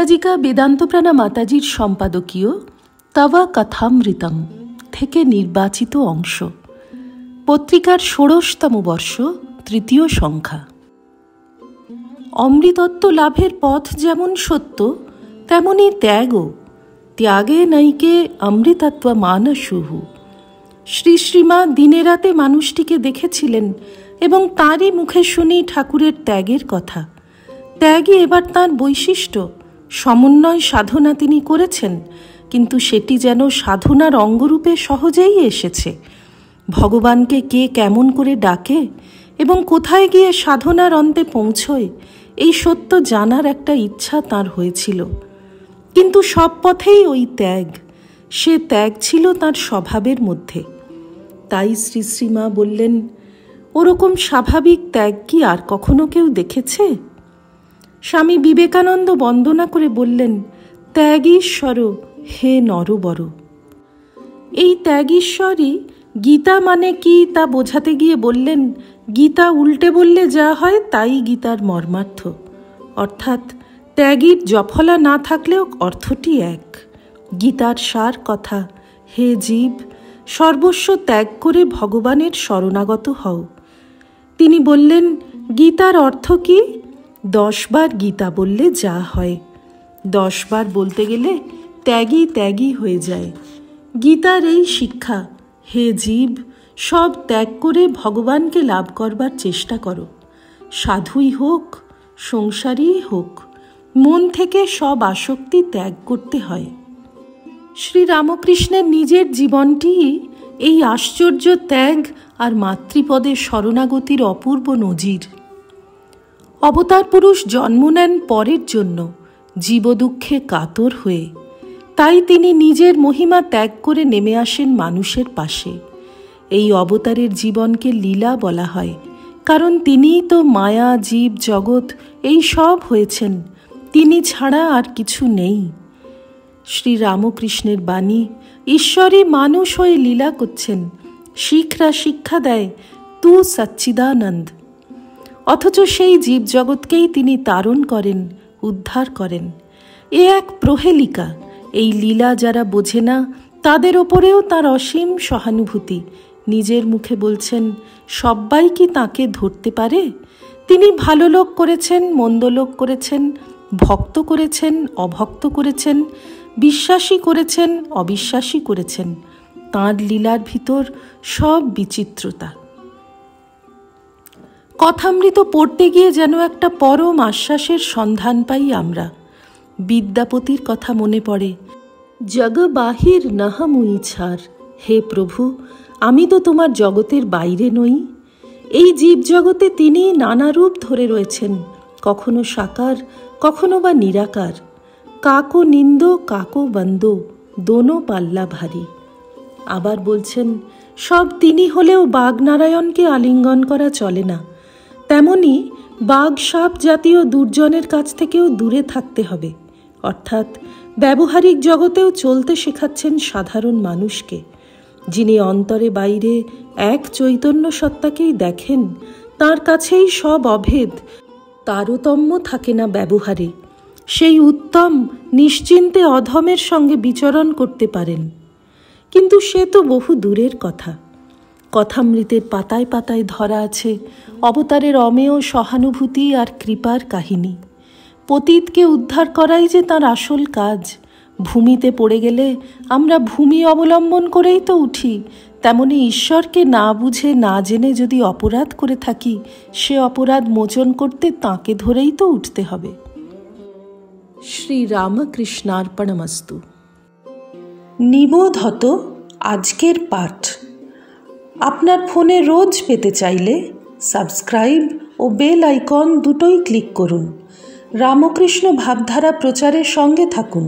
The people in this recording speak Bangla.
পরিব্রাজিকা বেদান্তপ্রাণা মাতাজির সম্পাদকীয় তবা কথামৃতম থেকে নির্বাচিত অংশ, পত্রিকার ১৬তম বর্ষ, তৃতীয় সংখ্যা। অমৃতত্ব লাভের পথ যেমন সত্য, তেমনি ত্যাগও। ত্যাগে নৈকে অমৃতত্ব মানসুহু। শ্রী শ্রীমা দিনে রাতে মানুষটিকে দেখেছিলেন এবং তাঁরই মুখে শুনি ঠাকুরের ত্যাগের কথা। ত্যাগই এবার তাঁর বৈশিষ্ট্য। সমন্বয় সাধনা তিনি করেছেন, কিন্তু সেটি যেন সাধনার অঙ্গরূপে সহজেই এসেছে। ভগবানকে কে কেমন করে ডাকে এবং কোথায় গিয়ে সাধনার অন্তে পৌঁছয়, এই সত্য জানার একটা ইচ্ছা তাঁর হয়েছিল। কিন্তু সব পথেই ওই ত্যাগ, সে ত্যাগ ছিল তাঁর স্বভাবের মধ্যে। তাই শ্রী শ্রীমা বললেন, ওরকম স্বাভাবিক ত্যাগ কি আর কখনো কেউ দেখেছে? স্বামী বিবেকানন্দ বন্দনা করে বললেন, ত্যাগীশ্বর হে নরবর। এই ত্যাগীশ্বরই গীতা মানে কি তা বোঝাতে গিয়ে বললেন, গীতা উল্টে বললে যা হয় তাই গীতার মর্মার্থ। অর্থাৎ ত্যাগীর জফলা না থাকলেও অর্থটি এক। গীতার সার কথা, হে জীব, সর্বস্ব ত্যাগ করে ভগবানের শরণাগত হও। তিনি বললেন, গীতার অর্থ কি? 10 বার গীতা বললে যা হয়। 10 বার বলতে গেলে ত্যাগী ত্যাগী হয়ে যায়। গীতার এই শিক্ষা, হে জীব, সব ত্যাগ করে ভগবানকে লাভ করবার চেষ্টা করো। সাধুই হোক, সংসারী হোক, মন থেকে সব আসক্তি ত্যাগ করতে হয়। শ্রী রামকৃষ্ণের নিজের জীবনটিই এই আশ্চর্য ত্যাগ আর মাতৃপদে শরণাগতির অপূর্ব নজির। অবতার পুরুষ জন্ম নেন পরের জন্য, জীবদুঃখে কাতর হয়ে। তাই তিনি নিজের মহিমা ত্যাগ করে নেমে আসেন মানুষের পাশে। এই অবতারের জীবনকে লীলা বলা হয়, কারণ তিনিই তো মায়া, জীব, জগৎ এই সব হয়েছেন। তিনি ছাড়া আর কিছু নেই। শ্রী রামকৃষ্ণের বাণী, ঈশ্বরই মানুষ হয়ে লীলা করছেন। শিখরা শিক্ষা দেয়, তু সচ্চিদানন্দ। অথচ সেই জীবজগৎকেই তিনি তারণ করেন, উদ্ধার করেন। এ এক প্রহেলিকা। এই লীলা যারা বোঝে না, তাদের ওপরেও তাঁর অসীম সহানুভূতি। নিজের মুখে বলছেন, সব্বাই কি তাঁকে ধরতে পারে? তিনি ভালো লোক করেছেন, মন্দ লোক করেছেন, ভক্ত করেছেন, অভক্ত করেছেন, বিশ্বাসী করেছেন, অবিশ্বাসী করেছেন। তাঁর লীলার ভিতর সব বিচিত্রতা। কথামৃত পড়তে গিয়ে যেন একটা পরম আশ্বাসের সন্ধান পাই আমরা। বিদ্যাপতির কথা মনে পড়ে, জগ বাহির নাহা মুই ছাড়। হে প্রভু, আমি তো তোমার জগতের বাইরে নই। এই জীবজগতে তিনি নানা রূপ ধরে রয়েছেন, কখনো সাকার, কখনো বা নিরাকার। কাকো নিন্দ কাকো বন্দ, দোনো পাল্লা ভারী। আবার বলছেন, সব তিনি হলেও বাগনারায়ণকে আলিঙ্গন করা চলে না। তেমনি বাঘ, সাপ জাতীয় দুর্জনের কাছ থেকেও দূরে থাকতে হবে। অর্থাৎ ব্যবহারিক জগতেও চলতে শেখাচ্ছেন সাধারণ মানুষকে। যিনি অন্তরে বাইরে এক চৈতন্য সত্তাকেই দেখেন, তার কাছেই সব অভেদ, তারতম্য থাকে না ব্যবহারে। সেই উত্তম নিশ্চিন্তে অধমের সঙ্গে বিচরণ করতে পারেন। কিন্তু সে তো বহু দূরের কথা। কথামৃতের পাতায় পাতায় ধরা আছে অবতারের অমেয় সহানুভূতি আর কৃপার কাহিনী। পতিতকে উদ্ধার করাই যে তাঁর আসল কাজ। ভূমিতে পড়ে গেলে আমরা ভূমি অবলম্বন করেই তো উঠি। তেমনি ঈশ্বরকে না বুঝে না জেনে যদি অপরাধ করে থাকি, সে অপরাধ মোচন করতে তাঁকে ধরেই তো উঠতে হবে। শ্রী রামকৃষ্ণার্পণমস্তু। নিবোধত আজকের পাঠ আপনার ফোনে রোজ পেতে চাইলে সাবস্ক্রাইব ও বেল আইকন দুটোই ক্লিক করুন। রামকৃষ্ণ ভাবধারা প্রচারের সঙ্গে থাকুন।